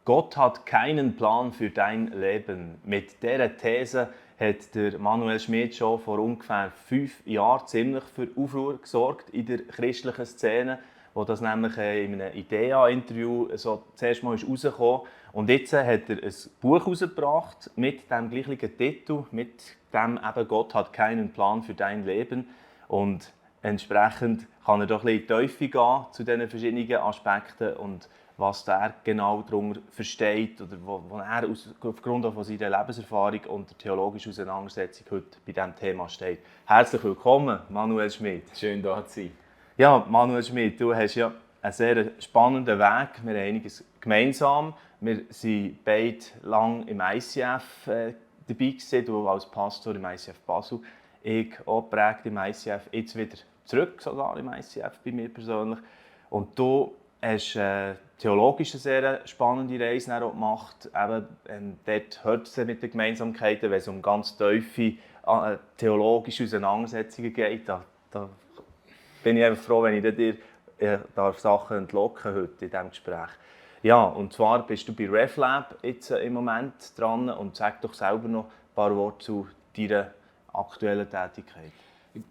Gott hat keinen Plan für dein Leben. Mit dieser These hat der Manuel Schmid schon vor ungefähr 5 Jahren ziemlich für Aufruhr gesorgt in der christlichen Szene, wo das nämlich in einem IDEA-Interview so zuerst mal rausgekommen ist. Und jetzt hat er ein Buch herausgebracht mit dem gleichen Titel, mit dem eben «Gott hat keinen Plan für dein Leben». Und entsprechend kann er doch ein bisschen in die Tiefe gehen zu diesen verschiedenen Aspekten und was er genau darunter versteht oder wo er aufgrund von seiner Lebenserfahrung und der theologischen Auseinandersetzung heute bei diesem Thema steht. Herzlich willkommen, Manuel Schmid. Schön, da zu sein. Ja, Manuel Schmid, du hast ja einen sehr spannenden Weg. Wir haben einiges gemeinsam. Wir waren beide lange im ICF dabei gewesen, du als Pastor im ICF Basel. Ich auch geprägt im ICF, jetzt wieder zurück sogar im ICF bei mir persönlich. Und du hast theologisch eine sehr spannende Reise gemacht. Eben, dort hört es mit den Gemeinsamkeiten, wenn es um ganz tiefe theologische Auseinandersetzungen geht. Da bin ich einfach froh, wenn ich dir Sachen entlocken heute in diesem Gespräch. Ja, und zwar bist du bei RefLab jetzt im Moment dran und sag doch selber noch ein paar Worte zu deiner aktuellen Tätigkeit.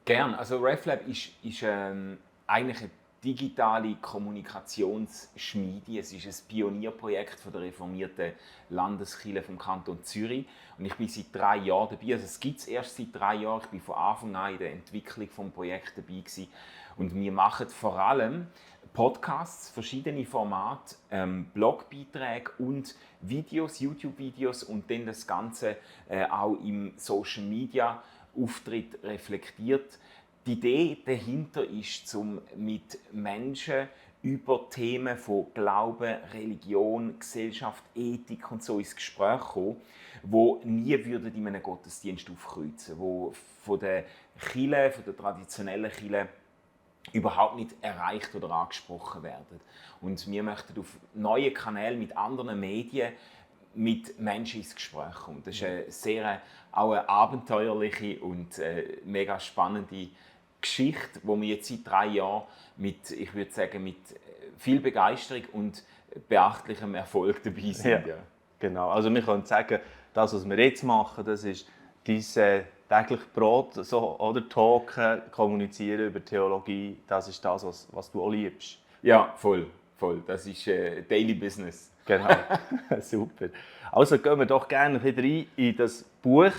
Gerne. Also RefLab ist eigentlich eine digitale Kommunikationsschmiede. Es ist ein Pionierprojekt von der reformierten Landeskirche vom Kanton Zürich. Und ich bin seit 3 Jahren dabei. Also es gibt es erst seit 3 Jahren. Ich bin von Anfang an in der Entwicklung des Projekts dabei gewesen. Und wir machen vor allem Podcasts, verschiedene Formate, Blogbeiträge und Videos, YouTube-Videos und dann das Ganze auch im Social-Media-Auftritt reflektiert. Die Idee dahinter ist, mit Menschen über Themen von Glauben, Religion, Gesellschaft, Ethik und so ins Gespräch kommen, die nie in einem Gottesdienst aufkreuzen, die von der Kirche, von der traditionellen Kirche überhaupt nicht erreicht oder angesprochen werden. Und wir möchten auf neuen Kanälen mit anderen Medien mit Menschen ins Gespräch kommen. Das ist auch eine abenteuerliche und mega spannende Geschichte, wo wir jetzt seit 3 Jahren mit viel Begeisterung und beachtlichem Erfolg dabei sind. Ja, genau. Also wir können sagen, das, was wir jetzt machen, das ist dein täglich Brot, so, oder Talken, kommunizieren über Theologie, das ist das, was du auch liebst. Ja, voll. Das ist Daily Business. Genau, super. Also gehen wir doch gerne wieder rein in das Buch,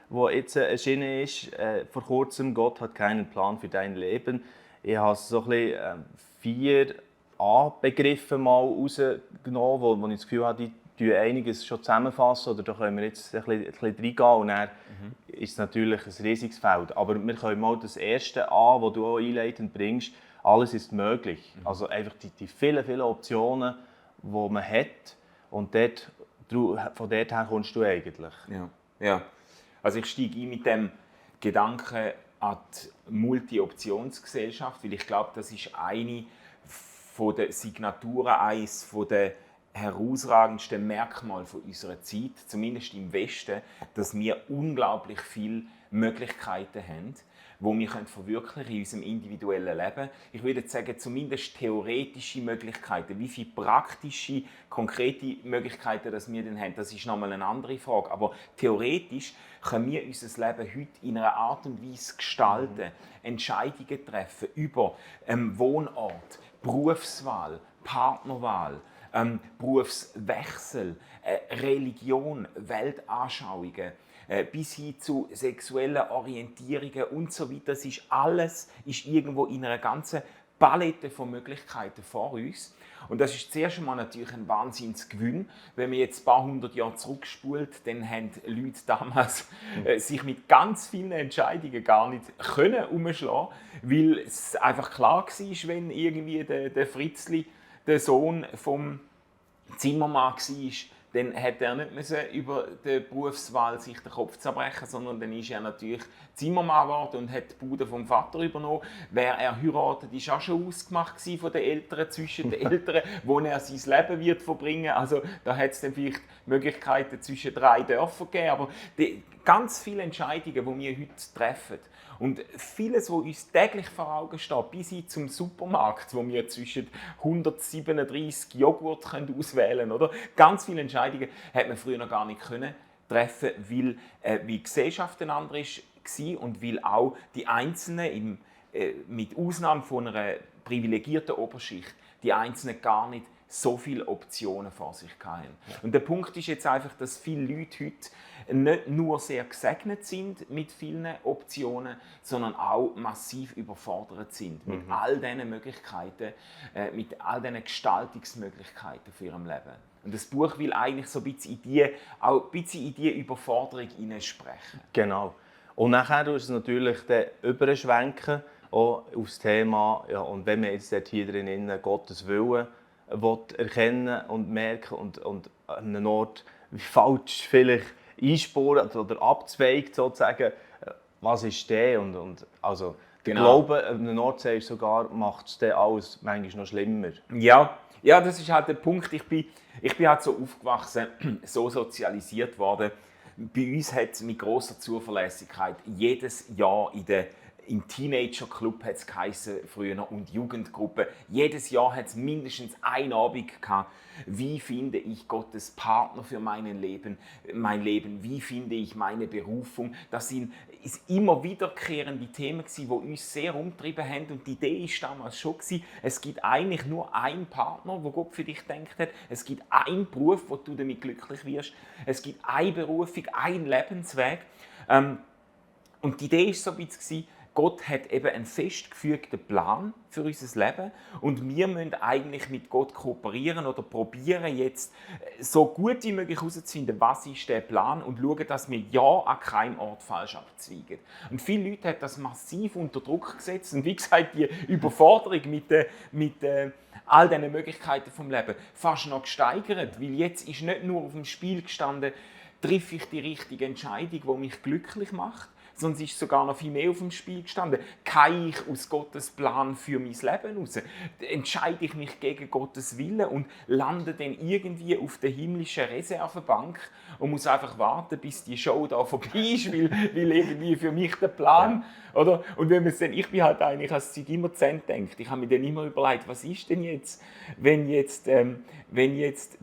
das jetzt erschienen ist, vor kurzem, «Gott hat keinen Plan für dein Leben». Ich habe so ein bisschen 4 A-Begriffe mal rausgenommen, wo ich das Gefühl habe, die einiges schon zusammenfassen, oder da können wir jetzt ein bisschen reingehen und dann ist es natürlich ein riesiges Feld. Aber wir können mal das erste A, das du auch einleitend bringst, alles ist möglich. Also einfach die vielen Optionen, die man hat und von dort her kommst du eigentlich. Ja. Also ich steige ein mit dem Gedanken an die Multi-Optionsgesellschaft, weil ich glaube, das ist eine der Signaturen, eines der herausragendsten Merkmale unserer Zeit, zumindest im Westen, dass wir unglaublich viele Möglichkeiten haben, die wir verwirklichen in unserem individuellen Leben. Ich würde sagen, zumindest theoretische Möglichkeiten. Wie viele praktische, konkrete Möglichkeiten das wir denn haben, das ist nochmal eine andere Frage. Aber theoretisch können wir unser Leben heute in einer Art und Weise gestalten, Entscheidungen treffen über Wohnort, Berufswahl, Partnerwahl, Berufswechsel, Religion, Weltanschauungen, bis hin zu sexuellen Orientierungen und so weiter. Das ist alles irgendwo in einer ganzen Palette von Möglichkeiten vor uns. Und das ist zuerst einmal natürlich ein Wahnsinnsgewinn. Wenn man jetzt ein paar 100 Jahre zurückspult, dann haben Leute damals sich mit ganz vielen Entscheidungen gar nicht umschlagen, weil es einfach klar war, wenn irgendwie der Fritzli, der Sohn vom Zimmermann war, dann hätte er nicht müssen über die Berufswahl sich den Kopf zerbrechen, sondern dann ist er natürlich Zimmermann geworden und hat die Bude vom Vater übernommen. Wer er heiratet, ist auch schon ausgemacht von den Eltern, zwischen den Eltern, wo er sein Leben wird verbringen. Also da hat es dann vielleicht Möglichkeiten zwischen 3 Dörfern gegeben, aber ganz viele Entscheidungen, die wir heute treffen, und vieles, was uns täglich vor Augen steht, bis hin zum Supermarkt, wo wir zwischen 137 Joghurt auswählen können, oder? Ganz viele Entscheidungen hat man früher noch gar nicht können treffen, weil die Gesellschaft ein andere war und weil auch die Einzelnen, mit Ausnahme von einer privilegierten Oberschicht, die Einzelnen gar nicht so viele Optionen vor sich hatten. Und der Punkt ist jetzt einfach, dass viele Leute heute nicht nur sehr gesegnet sind mit vielen Optionen, sondern auch massiv überfordert sind mit all diesen Möglichkeiten, mit all diesen Gestaltungsmöglichkeiten für ihr Leben. Und das Buch will eigentlich so ein bisschen in diese Überforderung hineinsprechen. Genau. Und nachher tust du es natürlich überschwenken auch aufs Thema, ja, und wenn man jetzt dort hier drin Gottes Willen erkennen und merken und an einem Ort falsch vielleicht einsporen oder abzweigt sozusagen, was ist der? Und also der Glaube an einem Ort sagst sogar, macht es alles manchmal noch schlimmer. Ja, das ist halt der Punkt. Ich bin halt so aufgewachsen, so sozialisiert worden. Bei uns hat es mit grosser Zuverlässigkeit jedes Jahr im Teenager-Club hat es früher noch, und Jugendgruppe. Jedes Jahr hat es mindestens einen Abend gehabt. Wie finde ich Gottes Partner für mein Leben? Wie finde ich meine Berufung? Das sind immer wiederkehrende Themen, die uns sehr umtrieben haben. Und die Idee war damals schon, es gibt eigentlich nur einen Partner, wo Gott für dich gedacht hat. Es gibt einen Beruf, wo du damit glücklich wirst. Es gibt eine Berufung, einen Lebensweg. Und die Idee war so ein bisschen, Gott hat eben einen festgefügten Plan für unser Leben und wir müssen eigentlich mit Gott kooperieren oder probieren jetzt so gut wie möglich herauszufinden, was ist der Plan, und schauen, dass wir ja an keinem Ort falsch abzweigen. Und viele Leute haben das massiv unter Druck gesetzt und wie gesagt, die Überforderung mit all diesen Möglichkeiten vom Leben fast noch gesteigert, weil jetzt ist nicht nur auf dem Spiel gestanden, treffe ich die richtige Entscheidung, die mich glücklich macht, sondern es ist sogar noch viel mehr auf dem Spiel gestanden. Gehe ich aus Gottes Plan für mein Leben heraus? Entscheide ich mich gegen Gottes Willen und lande dann irgendwie auf der himmlischen Reservebank und muss einfach warten, bis die Show da vorbei ist, weil irgendwie für mich der Plan, oder? Und wenn man es dann, ich bin halt eigentlich als Zeit immer zu Ende gedacht. Ich habe mir dann immer überlegt, was ist denn jetzt, wenn jetzt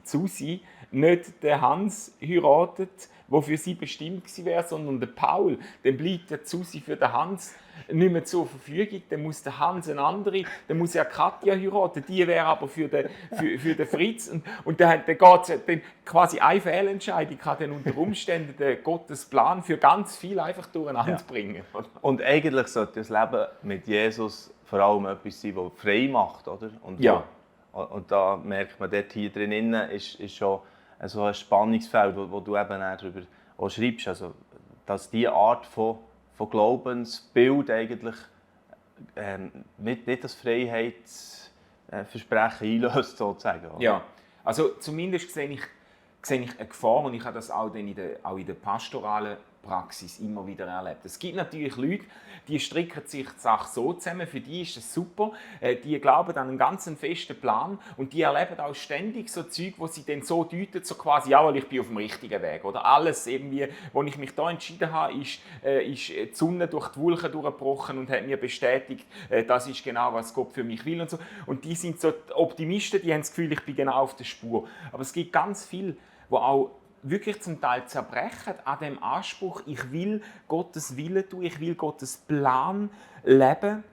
Susi nicht den Hans heiratet, der für sie bestimmt gewesen wäre, sondern der Paul, dann bleibt der Susi für den Hans nicht mehr zur Verfügung, dann muss der Hans eine andere, dann muss er Katja heiraten, die wäre aber für den Fritz, und dann geht es quasi eine Fehlentscheidung, kann dann unter Umständen den Gottes Plan für ganz viel einfach durcheinander bringen. Und eigentlich sollte das Leben mit Jesus vor allem etwas sein, das frei macht, oder? Und da merkt man, dort hier drin ist schon so ein Spannungsfeld, wo du eben darüber auch schreibst, also, dass diese Art von Glaubensbild eigentlich nicht das Freiheitsversprechen einlöst, sozusagen. Oder? Ja, also zumindest sehe ich eine Gefahr, und ich habe das auch in der pastoralen Praxis immer wieder erlebt. Es gibt natürlich Leute, die stricken sich die Sache so zusammen, für die ist es super, die glauben an einen ganz festen Plan und die erleben auch ständig so Zeug, wo sie dann so deuten, so quasi, jawohl, ich bin auf dem richtigen Weg. Oder alles irgendwie, wo ich mich da entschieden habe, ist die Sonne durch die Wolken durchgebrochen und hat mir bestätigt, das ist genau, was Gott für mich will und so. Und die sind so Optimisten, die haben das Gefühl, ich bin genau auf der Spur. Aber es gibt ganz viele, die auch wirklich zum Teil zerbrechen an dem Anspruch, ich will Gottes Willen tun, ich will Gottes Plan leben,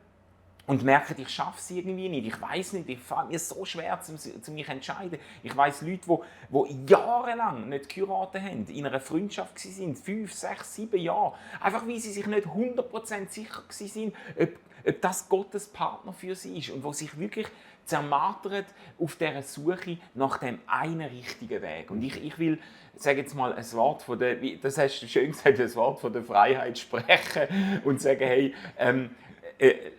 und merken, ich schaffe es irgendwie nicht, ich weiß nicht, ich fällt mir so schwer, zu mich zu entscheiden. Ich weiss Leute, die jahrelang nicht geheiratet haben, in einer Freundschaft waren, 5, 6, 7 Jahre, einfach weil sie sich nicht 100% sicher waren, ob das Gottes Partner für sie ist, und wo sich wirklich zermartert auf dieser Suche nach dem einen richtigen Weg. Und ich will, sage jetzt mal, ein Wort von der, das hast du schön gesagt, ein Wort von der Freiheit sprechen und sagen, hey,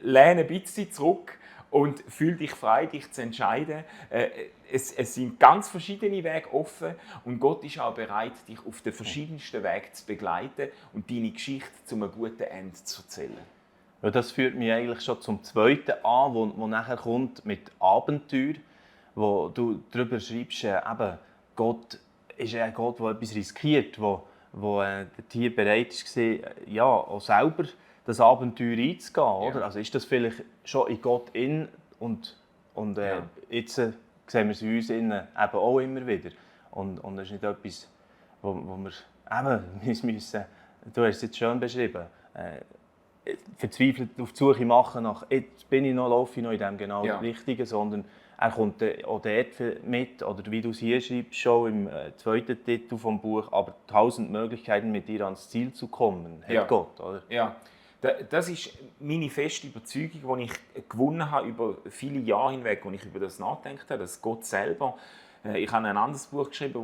lehne ein bisschen zurück und fühl dich frei, dich zu entscheiden. Es sind ganz verschiedene Wege offen und Gott ist auch bereit, dich auf den verschiedensten Wegen zu begleiten und deine Geschichte zu einem guten Ende zu erzählen. Ja, das führt mich eigentlich schon zum zweiten an, wo nachher kommt mit Abenteuer, wo du darüber schreibst, eben, Gott ist ein Gott, der etwas riskiert, der hier bereit war, ja, auch selber das Abenteuer einzugehen. Oder? Ja. Also ist das vielleicht schon in Gott in und Ja. jetzt sehen wir es in uns innen eben auch immer wieder. Und das ist nicht etwas, wo wir eben müssen, du hast es jetzt schön beschrieben, verzweifelt auf die Suche machen nach, jetzt bin ich noch, laufe ich noch in dem genau Richtigen, sondern er kommt auch dort mit, oder wie du es hier schreibst, schon im zweiten Titel vom Buch, aber 1000 Möglichkeiten, mit dir ans Ziel zu kommen, hat Gott, oder? Ja, das ist meine feste Überzeugung, die ich gewonnen habe über viele Jahre hinweg, als ich über das nachgedacht habe, dass Gott selber, ich habe ein anderes Buch geschrieben,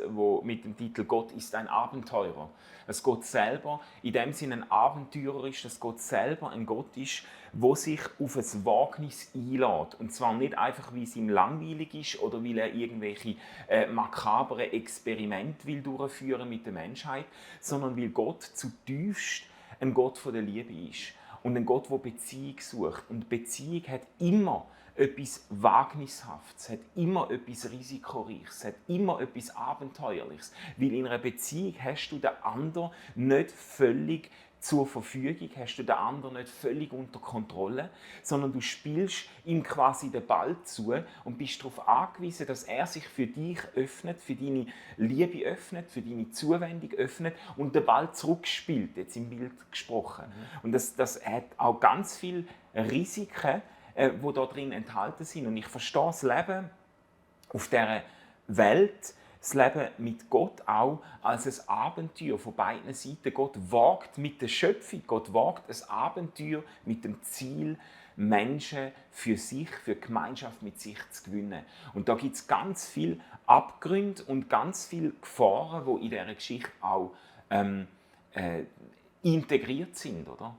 wo mit dem Titel «Gott ist ein Abenteurer», dass Gott selber in dem Sinne ein Abenteurer ist, dass Gott selber ein Gott ist, der sich auf ein Wagnis einlädt. Und zwar nicht einfach, weil es ihm langweilig ist oder weil er irgendwelche makabren Experimente will durchführen mit der Menschheit, sondern weil Gott zutiefst ein Gott der Liebe ist und ein Gott, der Beziehung sucht. Und Beziehung hat immer etwas Wagnishaftes, hat immer etwas Risikoreiches, hat immer etwas Abenteuerliches. Weil in einer Beziehung hast du den anderen nicht völlig zur Verfügung, hast du den anderen nicht völlig unter Kontrolle, sondern du spielst ihm quasi den Ball zu und bist darauf angewiesen, dass er sich für dich öffnet, für deine Liebe öffnet, für deine Zuwendung öffnet und den Ball zurückspielt, jetzt im Bild gesprochen. Und das hat auch ganz viele Risiken, die da drin enthalten sind. Und ich verstehe das Leben auf dieser Welt, das Leben mit Gott auch als ein Abenteuer von beiden Seiten. Gott wagt mit der Schöpfung, Gott wagt ein Abenteuer mit dem Ziel, Menschen für sich, für die Gemeinschaft mit sich zu gewinnen. Und da gibt es ganz viele Abgründe und ganz viele Gefahren, die in dieser Geschichte auch integriert sind. Oder?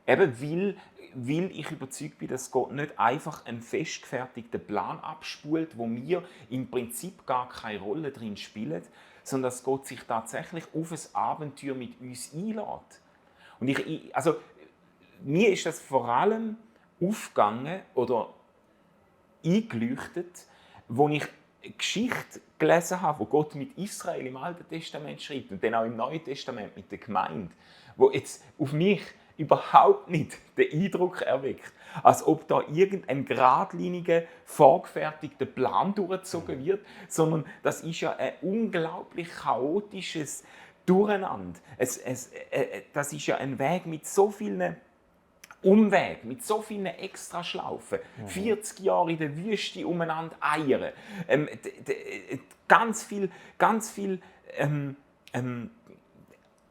Eben weil ich überzeugt bin, dass Gott nicht einfach einen festgefertigten Plan abspult, wo wir im Prinzip gar keine Rolle drin spielen, sondern dass Gott sich tatsächlich auf ein Abenteuer mit uns einlädt. Und also, mir ist das vor allem aufgegangen oder eingeleuchtet, als ich eine Geschichte gelesen habe, wo Gott mit Israel im Alten Testament schreibt und dann auch im Neuen Testament mit der Gemeinde, wo jetzt auf mich überhaupt nicht den Eindruck erweckt, als ob da irgendein geradliniger, vorgefertigter Plan durchgezogen wird, sondern das ist ja ein unglaublich chaotisches Durcheinander. Das ist ja ein Weg mit so vielen Umwegen, mit so vielen Extraschlaufen, 40 Jahre in der Wüste umeinander eiern, ganz viel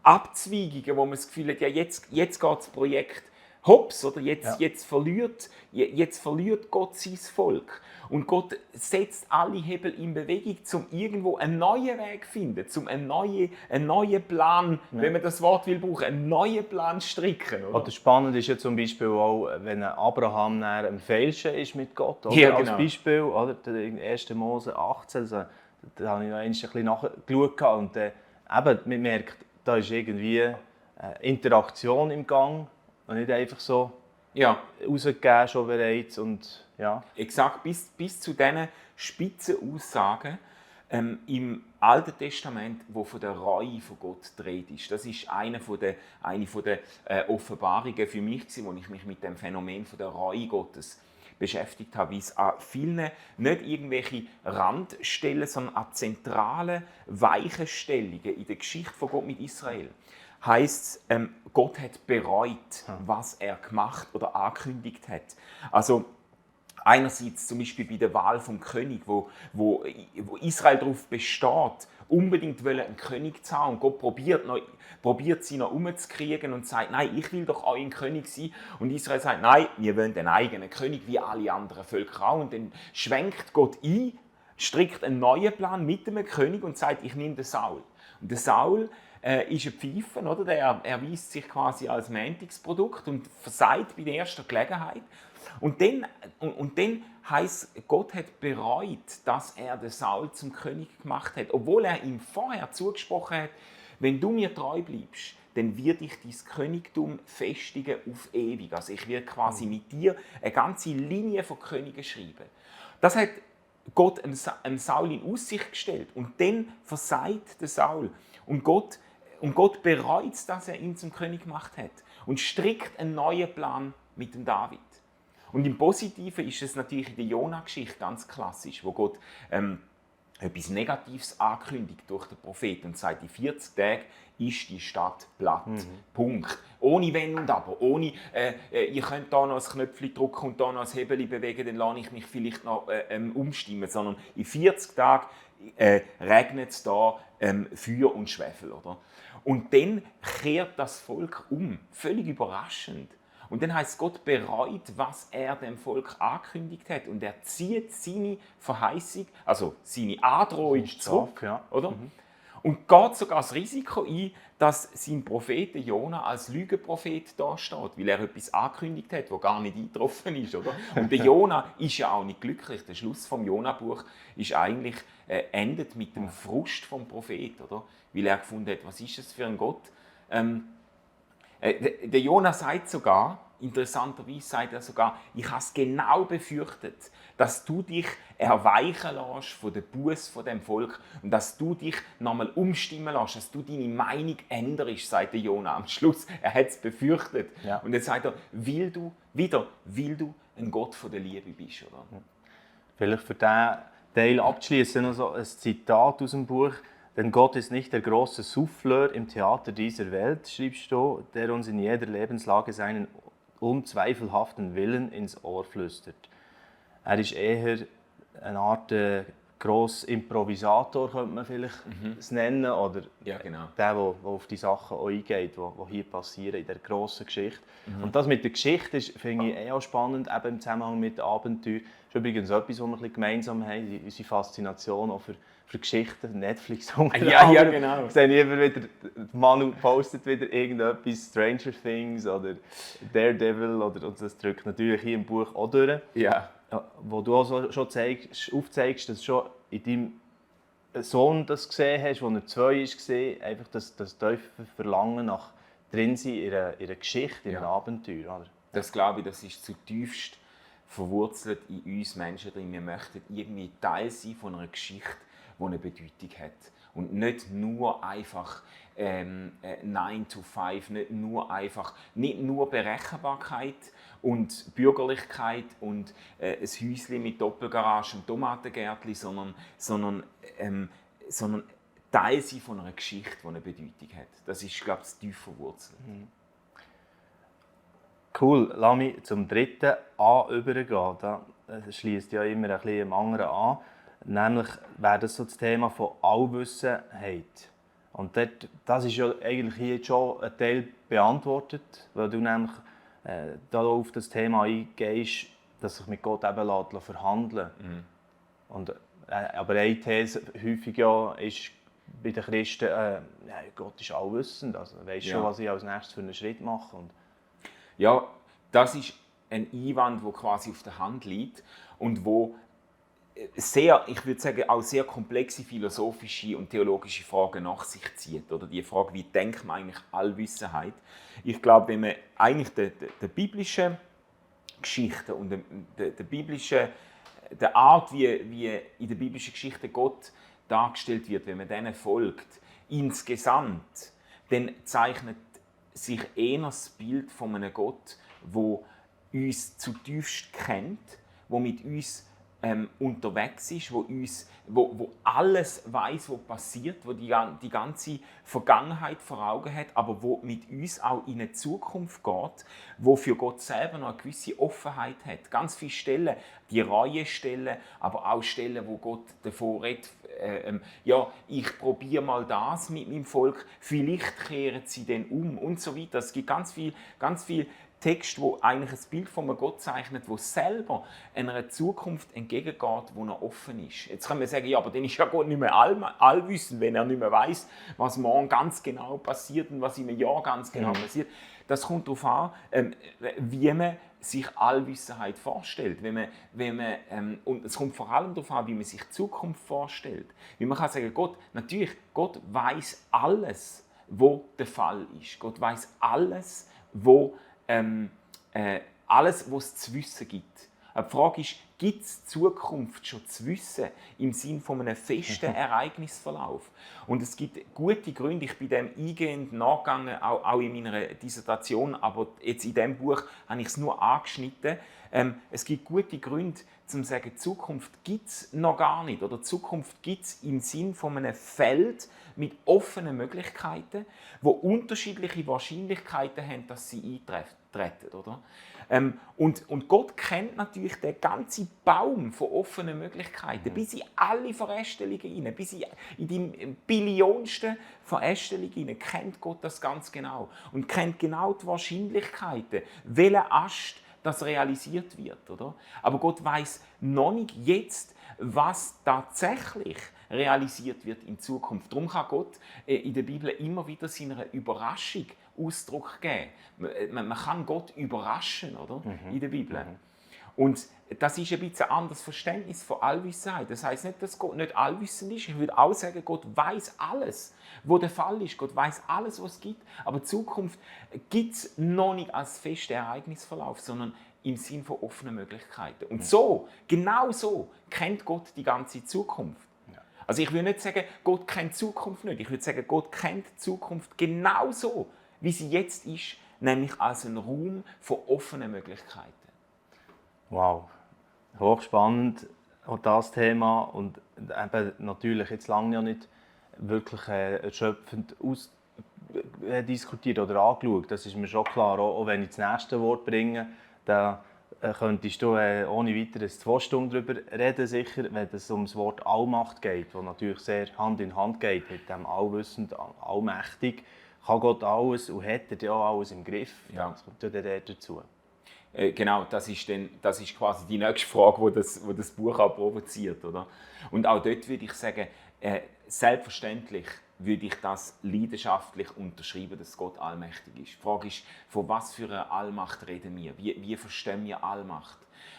Abzweigungen, wo man das Gefühl hat, ja, jetzt geht das Projekt hops, oder jetzt verliert Gott sein Volk. Und Gott setzt alle Hebel in Bewegung, um irgendwo einen neuen Weg zu finden, um einen neuen Plan, wenn man das Wort will brauchen, einen neuen Plan zu stricken. Oder? Oder spannend ist ja zum Beispiel auch, wenn Abraham am Feilschen ist mit Gott. Oder? Ja, genau. Als Beispiel, oder? In 1. Mose 18, da habe ich noch ein bisschen nachgeschaut. Und eben, man merkt, da ist irgendwie Interaktion im Gang und nicht einfach so rausgegeben schon bereits. Und, ja. Exakt, bis zu diesen Spitzenaussagen im Alten Testament, wo von der Reue von Gott die Rede ist. Das ist eine der Offenbarungen für mich, wo ich mich mit dem Phänomen von der Reue Gottes beschäftigt habe, wie es an vielen, nicht irgendwelche Randstellen, sondern an zentralen Weichenstellungen in der Geschichte von Gott mit Israel heisst es, Gott hat bereut, was er gemacht oder angekündigt hat. Also einerseits zum Beispiel bei der Wahl vom König, wo Israel darauf besteht, unbedingt einen König zu haben. Und Gott probiert sie noch umzukriegen und sagt, nein, ich will doch euer König sein. Und Israel sagt, nein, wir wollen einen eigenen König, wie alle anderen Völker auch. Und dann schwenkt Gott ein, strickt einen neuen Plan mit dem König und sagt, ich nehme den Saul. Und der Saul ist ein Pfeifen, oder? Der erweist sich quasi als Mäntigsprodukt und versagt bei der ersten Gelegenheit. Und dann heisst, Gott hat bereut, dass er den Saul zum König gemacht hat, obwohl er ihm vorher zugesprochen hat, wenn du mir treu bleibst, dann wird ich dein Königtum festigen auf ewig. Also ich werde quasi mit dir eine ganze Linie von Königen schreiben. Das hat Gott einem Saul in Aussicht gestellt. Und dann versagt der Saul. Und Gott bereut es, dass er ihn zum König gemacht hat. Und strickt einen neuen Plan mit dem David. Und im Positiven ist es natürlich in der Jona-Geschichte ganz klassisch, wo Gott etwas Negatives ankündigt durch den Propheten und sagt, in 40 Tagen ist die Stadt platt. Punkt. Ohne Wenn und Aber. Ohne, ihr könnt hier noch ein Knöpfchen drücken und hier noch ein Hebel bewegen, dann lasse ich mich vielleicht noch umstimmen. Sondern in 40 Tagen regnet es da Feuer und Schwefel. Oder? Und dann kehrt das Volk um. Völlig überraschend. Und dann heißt Gott bereut, was er dem Volk angekündigt hat. Und er zieht seine Verheißung, also seine Androhung zurück. Ja. Oder? Und geht sogar das Risiko ein, dass sein Prophet Jona als Lügenprophet dasteht, weil er etwas angekündigt hat, das gar nicht eingetroffen ist. Oder? Und der Jona ist ja auch nicht glücklich. Der Schluss vom Jona-Buch ist eigentlich, endet mit dem Frust vom Prophet, oder? Weil er gefunden hat, was ist das für ein Gott? Der Jona sagt sogar, interessanterweise sagt er sogar, ich habe es genau befürchtet, dass du dich erweichen lässt von der Buß von dem Volk und dass du dich nochmal umstimmen lässt, dass du deine Meinung änderst, sagt der Jona am Schluss. Er hat es befürchtet. Ja. Und jetzt sagt er, weil du ein Gott von der Liebe bist. Oder? Vielleicht für diesen Teil abzuschließen noch so ein Zitat aus dem Buch. Denn Gott ist nicht der große Souffleur im Theater dieser Welt, schreibst du, der uns in jeder Lebenslage seinen unzweifelhaften Willen ins Ohr flüstert. Er ist eher eine Art grosser Improvisator, könnte man vielleicht es nennen, oder ja, genau. der auf die Sachen auch eingeht, die hier passieren in der grossen Geschichte. Und das mit der Geschichte finde ich auch spannend, eben im Zusammenhang mit Abenteuer. Das ist übrigens etwas, was wir ein bisschen gemeinsam haben, unsere Faszination auch für Geschichten, Netflix unter anderem. Ja, genau. Ich sehe immer wieder, Manu postet wieder irgendetwas, Stranger Things oder Daredevil, und das drückt natürlich hier im Buch auch durch. Ja. Wo du auch schon aufzeigst, dass schon in deinem Sohn das gesehen hast, als er 2 war, einfach das tiefe Verlangen nach Drinsein in einer Geschichte, in einem Abenteuer. Oder? Das glaube ich, das ist zutiefst verwurzelt in uns Menschen drin. Wir möchten irgendwie Teil sein von einer Geschichte, die eine Bedeutung hat. Und nicht nur einfach 9 to 5, nicht nur Berechenbarkeit und Bürgerlichkeit und ein Häuschen mit Doppelgarage und Tomatengärtchen, sondern Teil sein von einer Geschichte, die eine Bedeutung hat. Das ist, glaube ich, das tief verwurzelt. Cool, lass mich zum dritten A übergehen. Das schließt ja immer ein bisschen am anderen an. Nämlich wäre das so das Thema von Allwissenheit. Und das ist ja eigentlich hier jetzt schon ein Teil beantwortet, weil du nämlich auf das Thema eingehst, dass sich mit Gott eben verhandeln lässt. Aber eine These häufig ja ist bei den Christen, Gott ist allwissend, also er weiss schon, was ich als nächstes für einen Schritt mache. Ja, das ist ein Einwand, der quasi auf der Hand liegt und wo sehr, ich würde sagen, auch sehr komplexe philosophische und theologische Fragen nach sich zieht. Oder die Frage, wie denkt man eigentlich Allwissenheit? Ich glaube, wenn man eigentlich der biblischen Geschichte und der Art, wie in der biblischen Geschichte Gott dargestellt wird, wenn man denen folgt, insgesamt, dann zeichnet sich eher das Bild von einem Gott, der uns zutiefst kennt, der mit uns unterwegs ist, wo alles weiß, was passiert, wo die ganze Vergangenheit vor Augen hat, aber wo mit uns auch in eine Zukunft geht, wo für Gott selber noch eine gewisse Offenheit hat. Ganz viele Stellen, die Reue-Stellen, aber auch Stellen, wo Gott davor redet, ich probiere mal das mit meinem Volk, vielleicht kehren sie dann um und so weiter. Es gibt ganz viel Text, wo eigentlich ein Bild von einem Gott zeichnet, der selber einer Zukunft entgegengeht, wo er offen ist. Jetzt kann man sagen, ja, aber dann ist ja Gott nicht mehr allwissend, wenn er nicht mehr weiß, was morgen ganz genau passiert und was in einem Jahr ganz genau passiert. Das kommt darauf an, wie man sich Allwissenheit vorstellt. Und es kommt vor allem darauf an, wie man sich die Zukunft vorstellt. Wie man kann sagen, Gott weiß alles, was der Fall ist. Gott weiß alles, was es zu wissen gibt. Aber die Frage ist, gibt es Zukunft schon zu wissen im Sinne von einem festen Ereignisverlauf? Und es gibt gute Gründe, ich bin dem eingehend nachgegangen, auch in meiner Dissertation, aber jetzt in diesem Buch habe ich es nur angeschnitten. Es gibt gute Gründe, um zu sagen, Zukunft gibt es noch gar nicht. Oder Zukunft gibt es im Sinne von einem Feld mit offenen Möglichkeiten, wo unterschiedliche Wahrscheinlichkeiten haben, dass sie eintreten. Oder? Und Gott kennt natürlich den ganzen Baum von offenen Möglichkeiten, bis in alle Verästelungen hinein, bis in die Billionsten Verästelungen hinein, kennt Gott das ganz genau. Und kennt genau die Wahrscheinlichkeiten, welcher Ast das realisiert wird. Oder? Aber Gott weiß noch nicht jetzt, was tatsächlich realisiert wird in Zukunft. Darum kann Gott in der Bibel immer wieder seiner Überraschung Ausdruck geben. Man kann Gott überraschen, oder? In der Bibel. Und das ist ein bisschen ein anderes Verständnis von Allwissenheit. Das heißt nicht, dass Gott nicht allwissend ist. Ich würde auch sagen, Gott weiß alles, was der Fall ist. Gott weiß alles, was es gibt. Aber die Zukunft gibt es noch nicht als festen Ereignisverlauf, sondern im Sinn von offenen Möglichkeiten. Und so, genau so, kennt Gott die ganze Zukunft. Also ich würde nicht sagen, Gott kennt die Zukunft nicht. Ich würde sagen, Gott kennt die Zukunft genau so, wie sie jetzt ist, nämlich als ein Raum von offenen Möglichkeiten. Wow, hochspannend auch das Thema und eben natürlich jetzt lange ja nicht wirklich erschöpfend diskutiert oder angeschaut. Das ist mir schon klar, auch wenn ich das nächste Wort bringe, da könntest du ohne weiteres 2 Stunden darüber reden, sicher, wenn es um das Wort Allmacht geht, das natürlich sehr Hand in Hand geht mit dem allwissend, allmächtig. Kann Gott alles und hat er ja alles im Griff? Ja. Das kommt ja dann dazu. Genau, das ist quasi die nächste Frage, die das Buch auch provoziert. Oder? Und auch dort würde ich sagen, selbstverständlich würde ich das leidenschaftlich unterschreiben, dass Gott allmächtig ist. Die Frage ist, von was für einer Allmacht reden wir? Wie verstehen wir Allmacht?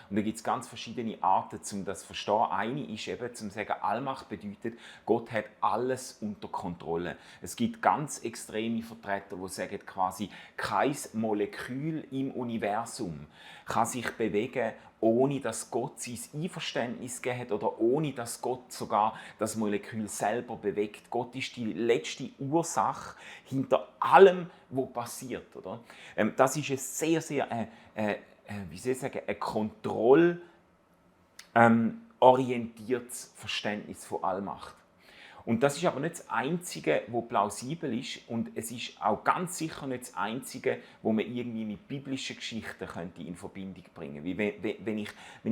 Und da gibt es ganz verschiedene Arten, um das zu verstehen. Eine ist eben, zu sagen, Allmacht bedeutet, Gott hat alles unter Kontrolle. Es gibt ganz extreme Vertreter, die sagen quasi, kein Molekül im Universum kann sich bewegen, ohne dass Gott sein Einverständnis gegeben hat oder ohne dass Gott sogar das Molekül selber bewegt. Gott ist die letzte Ursache hinter allem, was passiert. Oder? Das ist ein sehr, sehr wie soll ich sagen, ein kontrollorientiertes Verständnis von Allmacht. Und das ist aber nicht das Einzige, was plausibel ist, und es ist auch ganz sicher nicht das Einzige, wo man irgendwie mit biblischen Geschichten in Verbindung bringen könnte. Wenn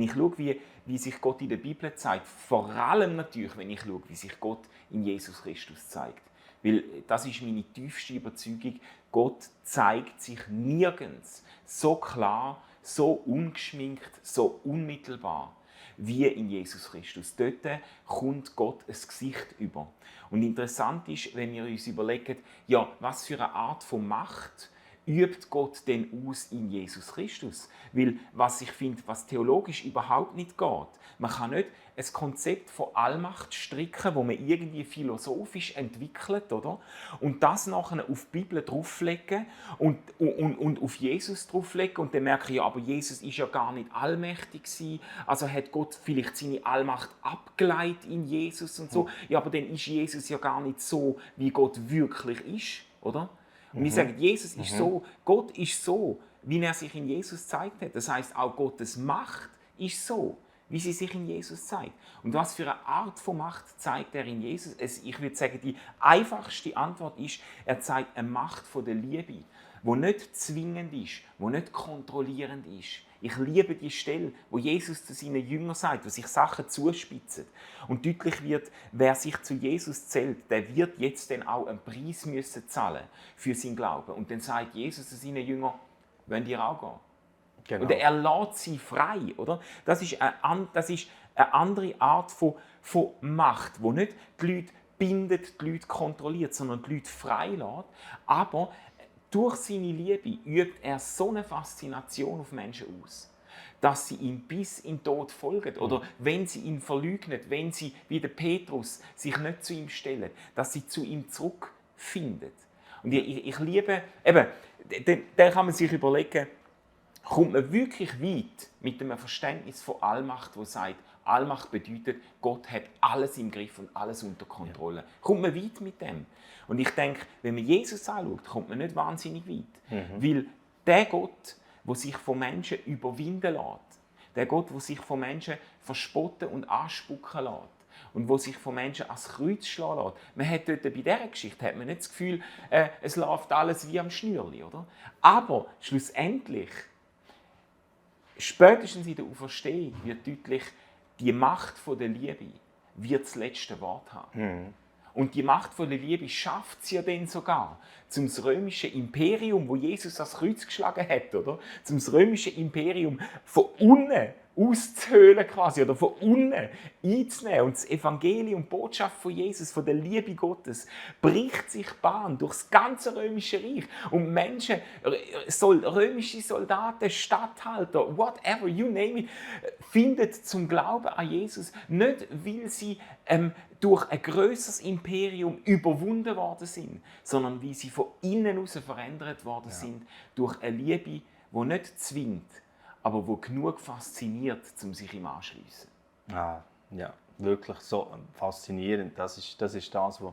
ich schaue, wie sich Gott in der Bibel zeigt, vor allem natürlich, wenn ich schaue, wie sich Gott in Jesus Christus zeigt. Weil das ist meine tiefste Überzeugung, Gott zeigt sich nirgends so klar, so ungeschminkt, so unmittelbar wie in Jesus Christus. Dort kommt Gott ein Gesicht über. Und interessant ist, wenn wir uns überlegen, ja, was für eine Art von Macht übt Gott denn aus in Jesus Christus? Weil, was ich finde, was theologisch überhaupt nicht geht, man kann nicht ein Konzept von Allmacht stricken, das man irgendwie philosophisch entwickelt, oder? Und das nachher auf die Bibel drauflegen und auf Jesus drauflegen und dann merke ich, ja, aber Jesus ist ja gar nicht allmächtig gewesen, also hat Gott vielleicht seine Allmacht abgeleitet in Jesus und so. Ja, aber dann ist Jesus ja gar nicht so, wie Gott wirklich ist, oder? Und wir sagen, Jesus ist so, Gott ist so, wie er sich in Jesus gezeigt hat. Das heißt, auch Gottes Macht ist so, wie sie sich in Jesus zeigt. Und was für eine Art von Macht zeigt er in Jesus? Ich würde sagen, die einfachste Antwort ist, er zeigt eine Macht von der Liebe, die nicht zwingend ist, die nicht kontrollierend ist. Ich liebe die Stelle, wo Jesus zu seinen Jüngern sagt, wo sich Sachen zuspitzen. Und deutlich wird, wer sich zu Jesus zählt, der wird jetzt dann auch einen Preis müssen zahlen für seinen Glauben. Und dann sagt Jesus zu seinen Jüngern, wollt ihr auch gehen? Genau. Oder er lässt sie frei, oder? Das ist eine andere Art von Macht, die nicht die Leute bindet, die Leute kontrolliert, sondern die Leute frei lässt. Aber durch seine Liebe übt er so eine Faszination auf Menschen aus, dass sie ihm bis in den Tod folgen. Oder wenn sie ihn verleugnen, wenn sie, wie der Petrus, sich nicht zu ihm stellen, dass sie zu ihm zurückfinden. Und ich liebe, eben, da kann man sich überlegen, kommt man wirklich weit mit dem Verständnis von Allmacht, wo sagt, Allmacht bedeutet, Gott hat alles im Griff und alles unter Kontrolle. Ja. Kommt man weit mit dem? Und ich denke, wenn man Jesus anschaut, kommt man nicht wahnsinnig weit. Weil der Gott, der sich von Menschen überwinden lässt, der Gott, der sich von Menschen verspotten und anspucken lässt, und wo sich von Menschen ans Kreuz schlagen lässt. Man hat dort bei dieser Geschichte hat man nicht das Gefühl, es läuft alles wie am Schnürli, oder? Aber schlussendlich, spätestens in der Auferstehung wird deutlich, die Macht der Liebe wird das letzte Wort haben. Und die Macht der Liebe schafft es ja dann sogar, zum römische Imperium, wo Jesus ans Kreuz geschlagen hat, oder? Zum römische Imperium von unten auszuhöhlen quasi, oder von unten einzunehmen. Und das Evangelium, die Botschaft von Jesus, von der Liebe Gottes, bricht sich Bahn durch das ganze römische Reich. Und Menschen, römische Soldaten, Statthalter, whatever, you name it, finden zum Glauben an Jesus, nicht weil sie durch ein grösseres Imperium überwunden worden sind, sondern weil sie von innen heraus verändert worden sind durch eine Liebe, die nicht zwingt, aber die genug fasziniert, um sich ihm anzuschliessen. Ja, wirklich so faszinierend. Das ist das, was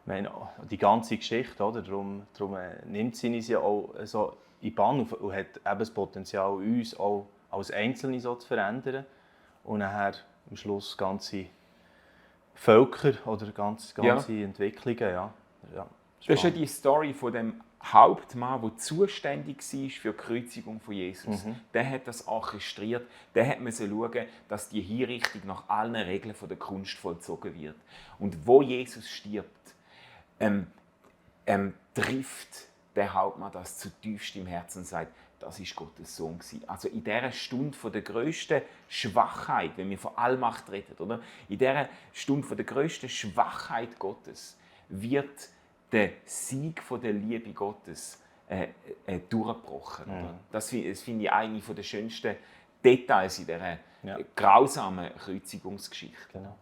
meine, die ganze Geschichte, oder? Darum nimmt sie uns ja auch so in die Bann und hat eben das Potenzial, uns auch als Einzelne so zu verändern und nachher am Schluss ganze Völker oder ganze Entwicklungen. Ja, das ist ja die Story von dem Hauptmann, der zuständig war für die Kreuzigung von Jesus. Der hat das orchestriert. Der hat schauen, dass die Hinrichtung nach allen Regeln der Kunst vollzogen wird. Und wo Jesus stirbt, trifft der Hauptmann das zutiefst im Herzen und sagt, das ist Gottes Sohn gewesen. Also in dieser Stunde von der grössten Schwachheit, wenn wir von Allmacht reden, oder? In dieser Stunde von der grössten Schwachheit Gottes wird der Sieg von der Liebe Gottes durchgebrochen. Das finde ich eine der schönsten Details in dieser grausamen Kreuzigungsgeschichte. Genau.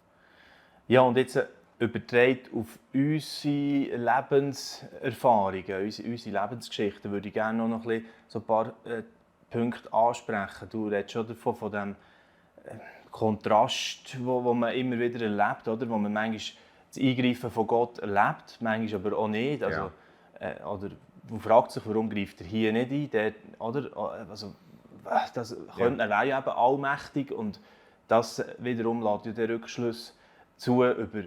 Ja, und jetzt übertragen auf unsere Lebenserfahrungen, unsere Lebensgeschichten, würde ich gerne noch ein paar Punkte ansprechen. Du redest schon davon, von dem Kontrast, wo man immer wieder erlebt, oder? Wo man manchmal das Eingreifen von Gott erlebt, manchmal aber auch nicht. Also, oder man fragt sich, warum greift er hier nicht ein? Der, oder? Also, das könnte, er wäre ja eben allmächtig und das wiederum lässt ja den Rückschluss zu über,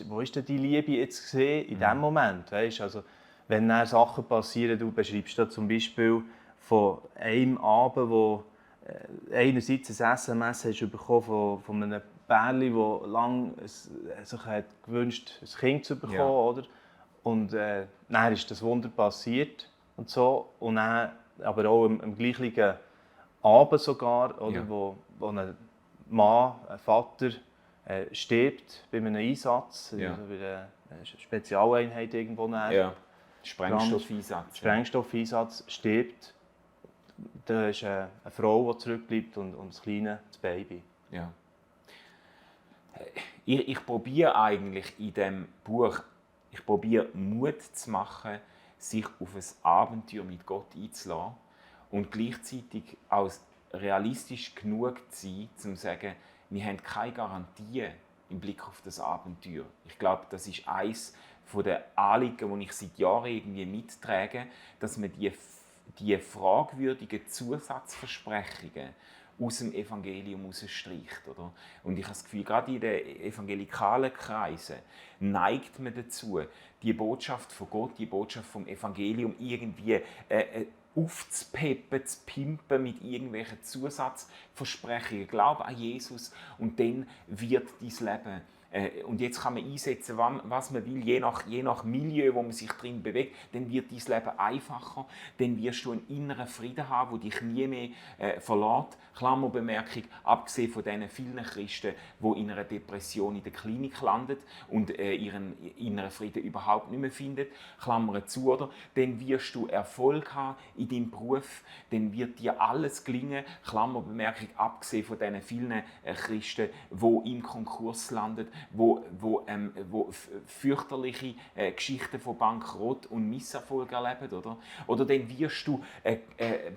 wo ist denn die Liebe jetzt gesehen in diesem Moment? Weißt? Also, wenn dann Sachen passieren, du beschreibst da zum Beispiel von einem Abend, wo einerseits ein SMS hast bekommen von einem Pärchen, das lange sich hat gewünscht hat, ein Kind zu bekommen. Oder? Und dann ist das Wunder passiert. Und so. Und dann, aber auch am gleichen Abend sogar, oder, wo ein Mann, ein Vater, stirbt bei einem Einsatz, also bei einer Spezialeinheit irgendwo. Sprengstoffeinsatz, stirbt. Da ist eine Frau, die zurückbleibt und das kleine das Baby. Ja. Ich probiere eigentlich in diesem Buch Mut zu machen, sich auf ein Abenteuer mit Gott einzulassen und gleichzeitig auch realistisch genug zu sein, um zu sagen, wir haben keine Garantie im Blick auf das Abenteuer. Ich glaube, das ist eines der Anliegen, die ich seit Jahren irgendwie mittrage, dass man die fragwürdigen Zusatzversprechungen aus dem Evangelium herausstreicht. Oder? Und ich habe das Gefühl, gerade in den evangelikalen Kreisen neigt man dazu, die Botschaft von Gott, die Botschaft vom Evangelium irgendwie aufzupeppen, zu pimpen mit irgendwelchen Zusatzversprechungen. Glaube an Jesus und dann wird dein Leben Und jetzt kann man einsetzen, was man will, je nach Milieu, wo man sich drin bewegt, dann wird dein Leben einfacher, dann wirst du einen inneren Frieden haben, der dich nie mehr verlässt. Klammerbemerkung, abgesehen von diesen vielen Christen, die in einer Depression in der Klinik landen und ihren inneren Frieden überhaupt nicht mehr finden, Klammer zu, oder? Dann wirst du Erfolg haben in deinem Beruf, dann wird dir alles gelingen, Klammerbemerkung, abgesehen von diesen vielen Christen, die im Konkurs landen, wo fürchterliche Geschichten von Bankrott und Misserfolg erleben, oder? Oder dann wirst du einen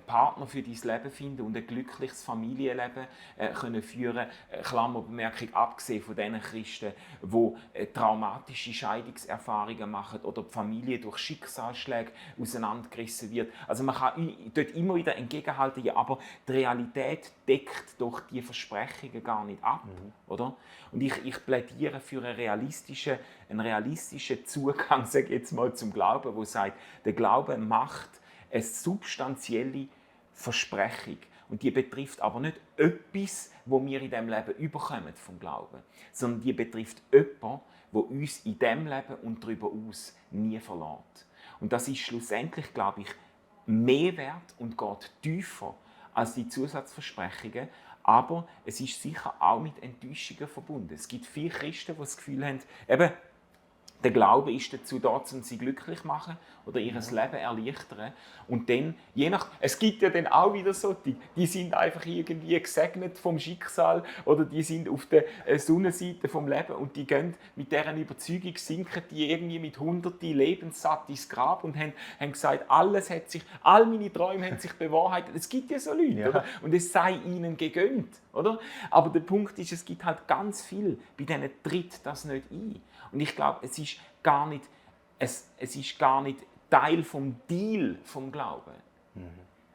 Partner für dein Leben finden und ein glückliches Familienleben können führen, Klammerbemerkung, abgesehen von den Christen, die traumatische Scheidungserfahrungen machen oder die Familie durch Schicksalsschläge auseinandergerissen wird. Also man kann dort immer wieder entgegenhalten, ja, aber die Realität deckt doch die Versprechungen gar nicht ab, oder? Und ich plädiere für einen realistischen Zugang, sage ich jetzt mal, zum Glauben, wo sagt, der Glaube macht eine substanzielle Versprechung. Und die betrifft aber nicht etwas, was wir in diesem Leben überkommen vom Glauben, sondern die betrifft jemanden, der uns in diesem Leben und darüber aus nie verlässt. Und das ist schlussendlich, glaube ich, mehr wert und geht tiefer als die Zusatzversprechungen. Aber es ist sicher auch mit Enttäuschungen verbunden. Es gibt viele Christen, die das Gefühl haben, eben, der Glaube ist dazu da, um sie glücklich zu machen oder ihr Leben erleichtern. Und dann, es gibt ja dann auch wieder so, die sind einfach irgendwie gesegnet vom Schicksal oder die sind auf der Sonnenseite vom Leben und die gehen mit deren Überzeugung, sinken die irgendwie mit hunderten lebenssatt ins Grab und haben gesagt, all meine Träume haben sich bewahrheitet. Es gibt ja so Leute, oder? Und es sei ihnen gegönnt, oder? Aber der Punkt ist, es gibt halt ganz viel, bei denen tritt das nicht ein. Und ich glaube, es ist gar nicht Teil vom Deal vom Glauben.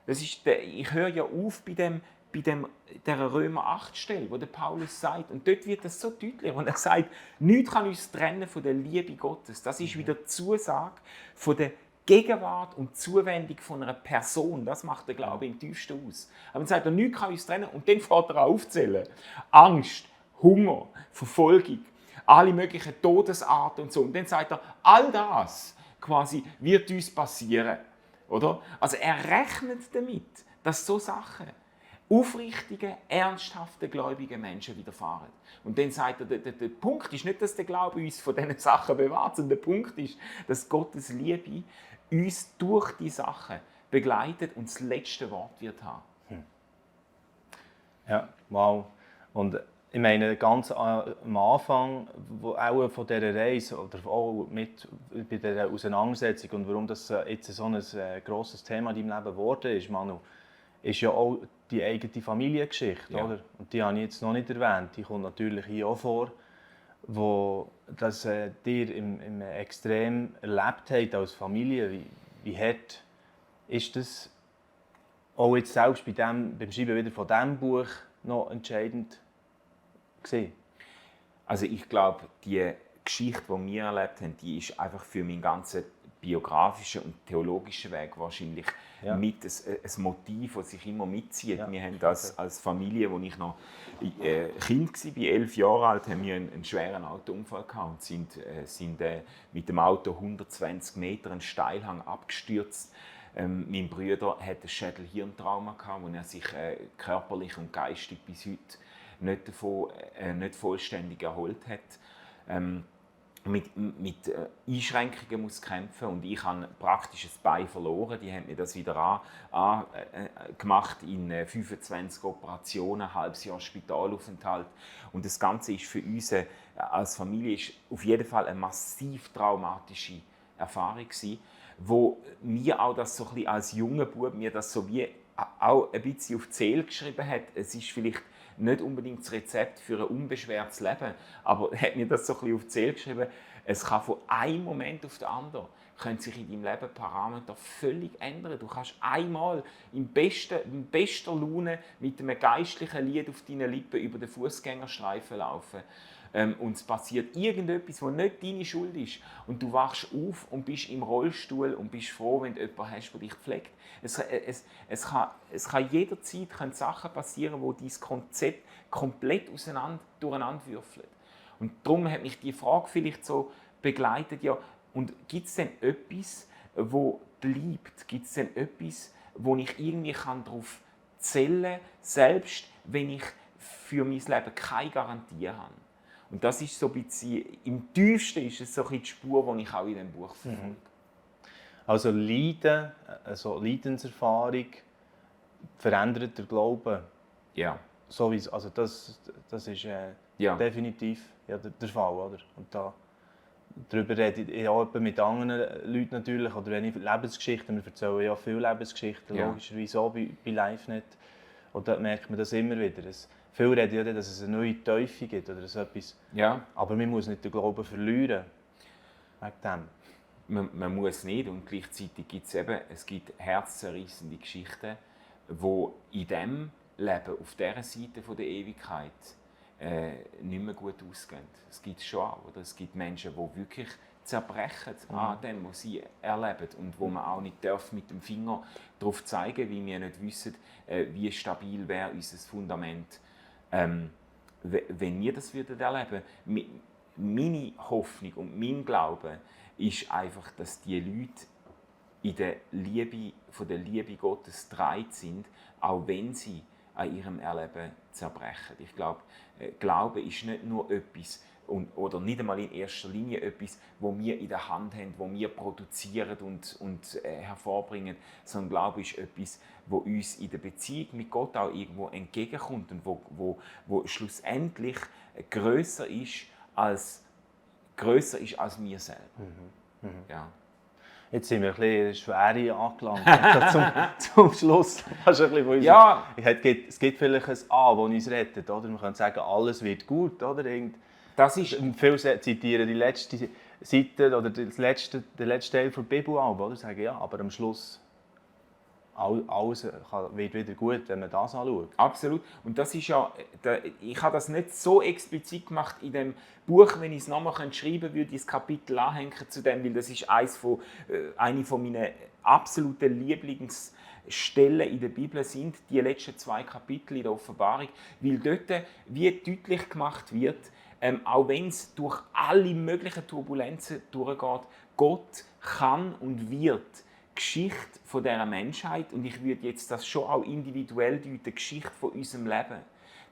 Ich höre ja auf bei der Römer 8 Stelle, wo der Paulus sagt, und dort wird das so deutlich, und er sagt, nichts kann uns trennen von der Liebe Gottes. Das ist wieder die Zusage von der Gegenwart und Zuwendung von einer Person. Das macht der Glaube im tiefsten aus. Aber dann sagt er, nichts kann uns trennen, und dann fährt er aufzählen. Angst, Hunger, Verfolgung, alle möglichen Todesarten und so. Und dann sagt er, all das quasi wird uns passieren. Oder? Also er rechnet damit, dass so Sachen aufrichtigen, ernsthaften, gläubigen Menschen widerfahren. Und dann sagt er, der Punkt ist nicht, dass der Glaube uns von diesen Sachen bewahrt, sondern der Punkt ist, dass Gottes Liebe uns durch die Sachen begleitet und das letzte Wort wird haben. Ja, wow. Und ich meine, ganz am Anfang auch von dieser Reise oder auch mit bei dieser Auseinandersetzung und warum das jetzt so ein grosses Thema in deinem Leben geworden ist, Manu, ist ja auch die eigene Familiengeschichte, Ja. oder? Und die habe ich jetzt noch nicht erwähnt. Die kommt natürlich hier auch vor, wo das dir im Extrem erlebt habt als Familie. Wie hart ist das auch jetzt selbst beim Schreiben wieder von diesem Buch noch entscheidend gewesen? Also ich glaube, die Geschichte, die wir erlebt haben, die ist einfach für meinen ganzen biografischen und theologischen Weg wahrscheinlich mit ein Motiv, das sich immer mitzieht. Ja. Wir haben als Familie, als ich noch Kind war, 11 Jahre alt, haben wir einen schweren Autounfall gehabt und sind mit dem Auto 120 Meter einen Steilhang abgestürzt. Mein Bruder hatte ein Schädel-Hirntrauma, wo er sich körperlich und geistig bis heute nicht vollständig erholt hat. Mit Einschränkungen muss kämpfen und ich habe praktisch ein Bein verloren. Die haben mir das wieder gemacht in 25 Operationen, ein halbes Jahr Spitalaufenthalt. Und das Ganze ist für uns als Familie auf jeden Fall eine massiv traumatische Erfahrung gewesen, wo mir auch das so ein bisschen als junger Bub mir das so wie auch ein bisschen auf die Seele geschrieben hat. Es ist vielleicht nicht unbedingt das Rezept für ein unbeschwertes Leben, aber hat mir das so ein bisschen auf die Seele geschrieben. Es kann von einem Moment auf den anderen können sich in deinem Leben Parameter völlig ändern. Du kannst einmal in bester Laune mit einem geistlichen Lied auf deinen Lippen über den Fußgängerstreifen laufen. Und es passiert irgendetwas, das nicht deine Schuld ist. Und du wachst auf und bist im Rollstuhl und bist froh, wenn du jemanden hast, der dich pflegt. Es kann jederzeit Sachen passieren, die dein Konzept komplett durcheinander würfeln. Und darum hat mich die Frage vielleicht so begleitet, ja, und gibt es denn etwas, wo bleibt? Gibt es denn etwas, wo ich irgendwie darauf zählen kann, selbst wenn ich für mein Leben keine Garantie habe? Und das ist so ein bisschen, im tiefsten ist es so ein bisschen die Spur, die ich auch in diesem Buch verfolge. Also Leiden, also Leidenserfahrung verändert den Glauben. Ja. Sowieso, also das ist definitiv der Fall. Oder? Und darüber rede ich auch mit anderen Leuten natürlich, oder wenn ich Lebensgeschichten, wir erzählen ja viele Lebensgeschichten, logischerweise auch bei LiveNet. Und da merkt man das immer wieder. Viele reden ja, dass es eine neue Teufel gibt oder so etwas. Ja. Aber man muss nicht den Glauben verlieren. Wegen dem. Man muss nicht, und gleichzeitig gibt es herzzerreissende Geschichten, die in diesem Leben, auf dieser Seite der Ewigkeit, nicht mehr gut ausgehen. Es gibt es schon auch. Oder? Es gibt Menschen, die wirklich zerbrechen an dem, was sie erleben und wo man auch nicht mit dem Finger darauf zeigen, weil wir nicht wissen, wie stabil wäre unser Fundament. Wenn wir das erleben würden, meine Hoffnung und mein Glaube ist einfach, dass die Leute in der Liebe Gottes dreit sind, auch wenn sie an ihrem Erleben zerbrechen. Ich glaube, Glaube ist nicht nur etwas, oder nicht einmal in erster Linie etwas, das wir in der Hand haben, das wir produzieren und hervorbringen, sondern Glaube ist etwas, das uns in der Beziehung mit Gott auch irgendwo entgegenkommt und wo schlussendlich grösser ist als wir selber. Ja. Jetzt sind wir ein bisschen schwere angelangt. zum Schluss. Ja. Es gibt vielleicht ein A, das uns rettet. Oder? Man könnte sagen, alles wird gut. Oder? Das ist... Viele zitieren die letzte Seite oder den letzten Teil der Bibel an. Oder? Sagen, ja, aber am Schluss alles wird wieder gut, wenn man das anschaut. Absolut. Und das ist ja, ich habe das nicht so explizit gemacht in dem Buch, wenn ich es nochmal schreiben könnte, würde ich das Kapitel anhängen zu dem, weil das ist eine von meinen absoluten Lieblingsstellen in der Bibel sind, die letzten 2 Kapitel in der Offenbarung, weil dort wie deutlich gemacht wird, auch wenn es durch alle möglichen Turbulenzen durchgeht, Gott kann und wird Geschichte von dieser Menschheit, und ich würde jetzt das schon auch individuell deuten, die Geschichte von unserem Leben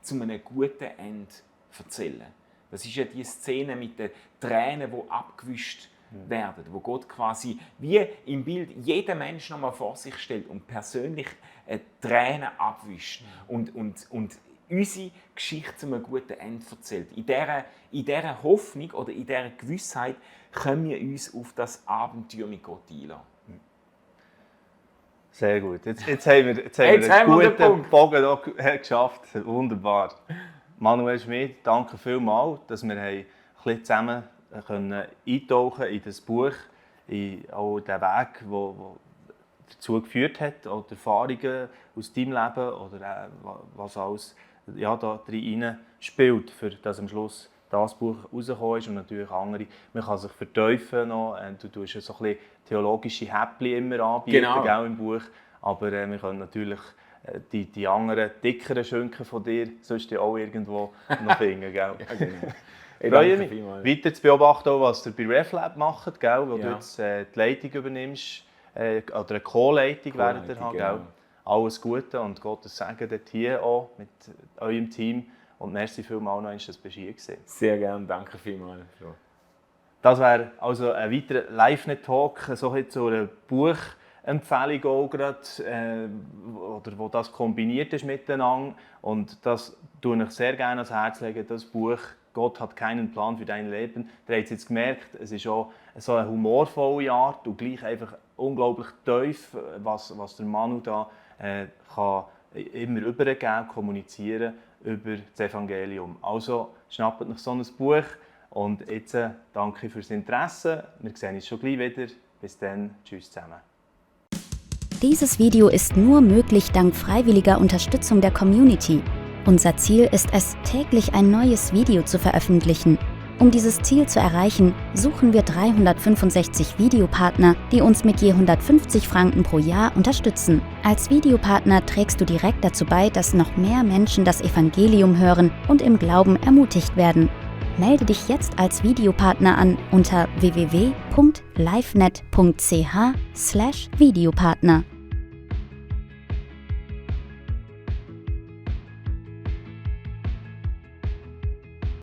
zu einem guten Ende erzählen. Das ist ja die Szene mit den Tränen, die abgewischt werden, wo Gott quasi wie im Bild jeden Menschen nochmal vor sich stellt und persönlich Tränen abwischt und unsere Geschichte zu einem guten Ende erzählt. In dieser Hoffnung oder in dieser Gewissheit können wir uns auf das Abenteuer mit Gott einlassen. Sehr gut. Jetzt haben wir einen guten Bogen geschafft. Wunderbar. Manuel Schmid, danke vielmals, dass wir ein bisschen zusammen eintauchen in das Buch, in auch den Weg, der dazu geführt hat, auch die Erfahrungen aus deinem Leben oder was alles da drin spielt, für das am Schluss das Buch rausgekommen ist und natürlich andere. Man kann sich vertiefen noch. Du tust ja so ein bisschen theologische Häppchen immer anbieten, genau, im Buch. Aber wir können natürlich die anderen, dickeren Schinken von dir sonst auch irgendwo noch finden. Gell? Ja, genau. Ich freue mich, weiter zu beobachten, was ihr bei RefLab macht, gell? Wo du jetzt die Leitung übernimmst, oder eine Co-Leitung werdet ihr haben. Genau. Alles Gute und Gottes Segen dort hier auch mit eurem Team. Und merci vielmals noch, dass du hier warst. Sehr gerne, danke vielmals. Das wäre also ein weiterer LiveNet-Talk so zu einer Buchempfehlung auch gerade, oder wo das kombiniert ist miteinander. Und das tue ich sehr gerne ans Herz legen, das Buch «Gott hat keinen Plan für dein Leben». Ihr habt es jetzt gemerkt, es ist auch so eine humorvolle Art und gleich einfach unglaublich tief, was der Manu da kann immer übergeben, kommunizieren über das Evangelium. Also schnappt euch so ein Buch und jetzt danke fürs Interesse. Wir sehen uns schon gleich wieder. Bis dann, tschüss zusammen. Dieses Video ist nur möglich dank freiwilliger Unterstützung der Community. Unser Ziel ist es, täglich ein neues Video zu veröffentlichen. Um dieses Ziel zu erreichen, suchen wir 365 Videopartner, die uns mit je 150 Franken pro Jahr unterstützen. Als Videopartner trägst du direkt dazu bei, dass noch mehr Menschen das Evangelium hören und im Glauben ermutigt werden. Melde dich jetzt als Videopartner an unter www.livenet.ch/Videopartner.